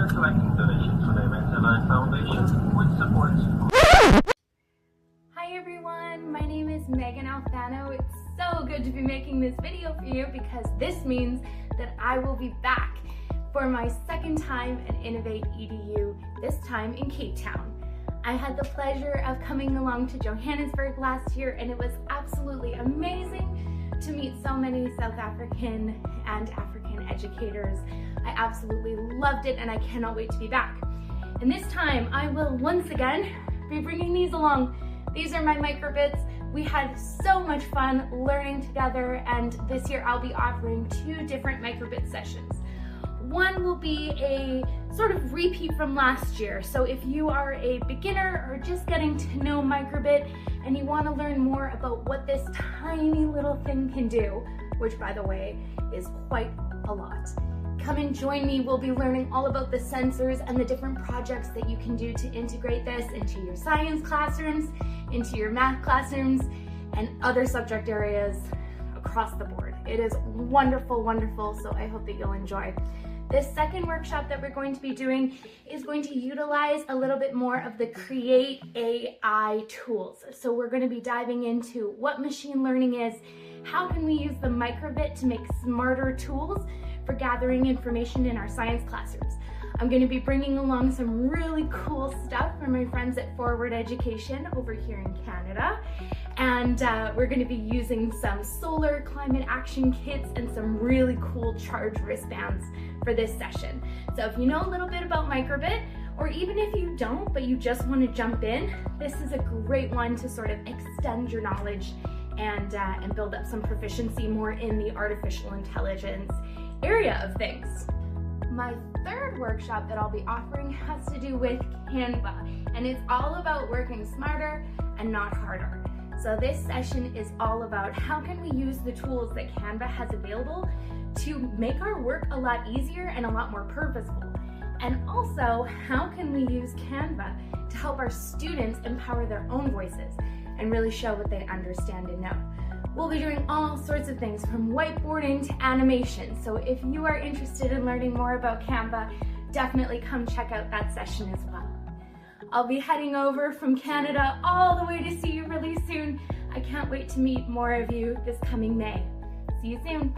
are collecting donations for the InnovateEDU Foundation, which supports. Hi everyone, my name is Meagan Alfano. It's so good to be making this video for you because this means that I will be back for my second time at InnovateEDU, this time in Cape Town. I had the pleasure of coming along to Johannesburg last year, and it was absolutely amazing to meet so many South African and African educators. I absolutely loved it and I cannot wait to be back. And this time I will once again be bringing these along. These are my microbits. We had so much fun learning together, and this year I'll be offering 2 different microbit sessions. One will be a sort of repeat from last year. So if you are a beginner or just getting to know microbit and you want to learn more about what this tiny little thing can do, which by the way is quite a lot, come and join me. We'll be learning all about the sensors and the different projects that you can do to integrate this into your science classrooms, into your math classrooms, and other subject areas across the board. It is wonderful, wonderful, so I hope that you'll enjoy. This second workshop that we're going to be doing is going to utilize a little bit more of the Create AI tools. So we're going to be diving into what machine learning is, how can we use the microbit to make smarter tools for gathering information in our science classrooms. I'm going to be bringing along some really cool stuff from my friends at Forward Education over here in Canada. And we're going to be using some solar climate action kits and some really cool charge wristbands for this session. So if you know a little bit about microbit, or even if you don't, but you just want to jump in, this is a great one to sort of extend your knowledge and build up some proficiency more in the artificial intelligence area of things. My third workshop that I'll be offering has to do with Canva, and it's all about working smarter and not harder. So this session is all about how can we use the tools that Canva has available to make our work a lot easier and a lot more purposeful. And also, how can we use Canva to help our students empower their own voices and really show what they understand and know. We'll be doing all sorts of things from whiteboarding to animation. So if you are interested in learning more about Canva, definitely come check out that session as well. I'll be heading over from Canada all the way to see you really soon. I can't wait to meet more of you this coming May. See you soon.